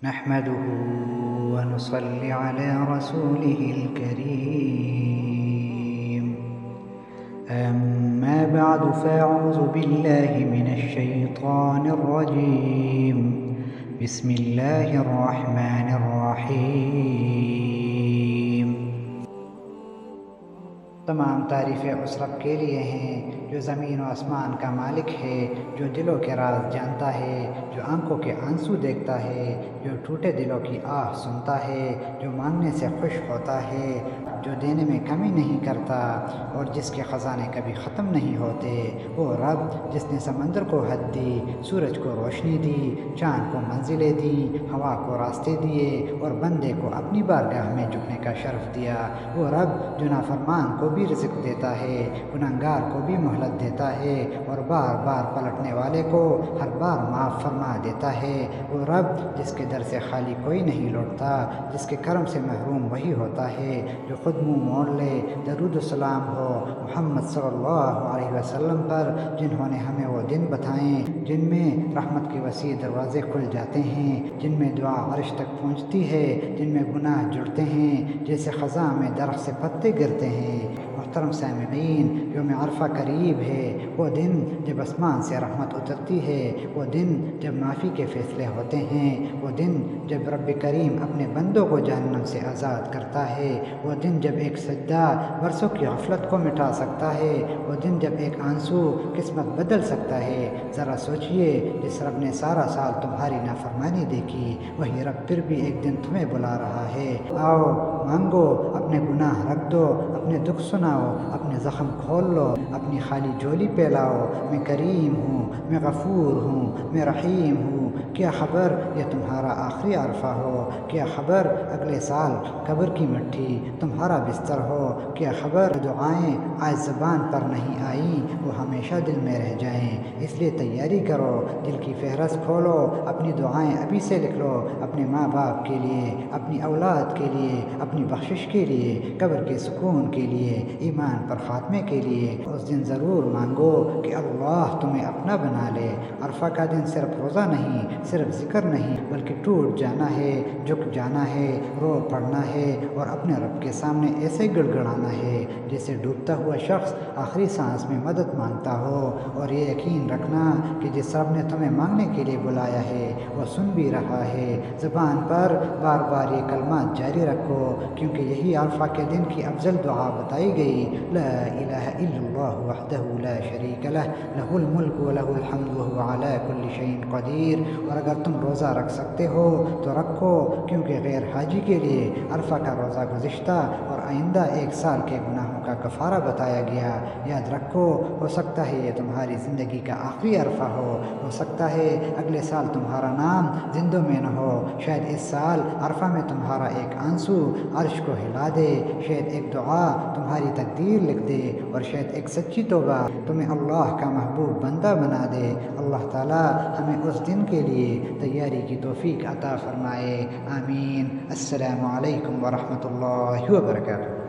نحمده ونصلي على رسوله الكريم. أما بعد فأعوذ بالله من الشيطان الرجيم. بسم الله الرحمن الرحيم. تمام تعریفیں اس رب کے لیے ہیں جو زمین و آسمان کا مالک ہے، جو دلوں کے راز جانتا ہے، جو آنکھوں کے آنسو دیکھتا ہے، جو ٹوٹے دلوں کی آہ سنتا ہے، جو مانگنے سے خوش ہوتا ہے، جو دینے میں کمی نہیں کرتا اور جس کے خزانے کبھی ختم نہیں ہوتے. وہ رب جس نے سمندر کو حد دی، سورج کو روشنی دی، چاند کو منزلیں دی، ہوا کو راستے دیے اور بندے کو اپنی بارگاہ میں جھکنے کا شرف دیا. وہ رب جو نافرمان کو بھی رزق دیتا ہے، گنہگار کو بھی مہلت دیتا ہے اور بار بار پلٹنے والے کو ہر بار معاف فرما دیتا ہے. وہ رب جس کے در سے خالی کوئی نہیں لوٹتا، جس کے کرم سے محروم وہی ہوتا ہے جو خود منہ موڑ لے. درود و سلام ہو محمد صلی اللہ علیہ وسلم پر، جنہوں نے ہمیں وہ دن بتائیں جن میں رحمت کے وسیع دروازے کھل جاتے ہیں، جن میں دعا عرش تک پہنچتی ہے، جن میں گناہ جڑتے ہیں جیسے خزاں میں درخت سے پتے گرتے ہیں. محترم سامعین، یوم عرفہ قریب ہے. وہ دن جب آسمان سے رحمت اترتی ہے، وہ دن جب معافی کے فیصلے ہوتے ہیں، وہ دن جب رب کریم اپنے بندوں کو جہنم سے آزاد کرتا ہے، وہ دن جب ایک سجدہ برسوں کی غفلت کو مٹا سکتا ہے، وہ دن جب ایک آنسو قسمت بدل سکتا ہے. ذرا سوچئے، جس رب نے سارا سال تمہاری نافرمانی دیکھی، وہی رب پھر بھی ایک دن تمہیں بلا رہا ہے. آؤ مانگو، اپنے گناہ رکھ دو، اپنے دکھ سناؤ، اپنے زخم کھول لو، اپنی خالی جولی پھیلاؤ. میں کریم ہوں، میں غفور ہوں، میں رحیم ہوں. کیا خبر یہ تمہارا آخری عرفہ ہو، کیا خبر اگلے سال قبر کی مٹی تمہارا بستر ہو. کیا خبر دعائیں آج زبان پر نہیں آئیں وہ ہمیشہ دل میں رہ جائیں. اس لیے تیاری کرو، دل کی فہرست کھولو، اپنی دعائیں ابھی سے لکھ لو، اپنے ماں باپ کے لیے، اپنی اولاد کے لیے، اپنی بخشش کے لیے، قبر کے سکون کے لیے، ایمان پر خاتمے کے لیے. اس دن ضرور مانگو کہ اللہ تمہیں اپنا بنا لے. عرفہ کا دن صرف روزہ نہیں، صرف ذکر نہیں، بلکہ ٹوٹ جانا ہے، جھک جانا ہے، رو پڑنا ہے اور اپنے رب کے سامنے ایسے گڑ گڑانا ہے جیسے ڈوبتا ہوا شخص آخری سانس میں مدد مانگتا ہو. اور یہ یقین رکھنا کہ جس رب نے تمہیں مانگنے کے لیے بلایا ہے وہ سن بھی رہا ہے. زبان پر بار بار یہ کلمات جاری رکھو، کیونکہ یہی عرفہ کے دن کی افضل دعا بتائی گئی. لا الہ الا اللہ وحدہ لا شریک لہ، لہ الملک و لہ الحمد وہو علی کل شیء قدیر. اور اگر تم روزہ رکھ سکتے ہو تو رکھو، کیونکہ غیر حاجی کے لیے عرفہ کا روزہ گزشتہ اور آئندہ ایک سال کے گناہوں کا کفارہ بتایا گیا. یاد رکھو، ہو سکتا ہے یہ تمہاری زندگی کا آخری عرفہ ہو سکتا ہے اگلے سال تمہارا نام زندوں میں نہ ہو. شاید اس سال عرفہ میں تمہارا ایک آنسو عرش کو ہلا دے، شاید ایک دعا تمہاری تقدیر لکھ دے، اور شاید ایک سچی توبہ تمہیں اللہ کا محبوب بندہ بنا دے. اللہ تعالی ہمیں اس دن کے لیے تیاری کی توفیق عطا فرمائے. آمین. السلام علیکم ورحمۃ اللہ وبرکاتہ.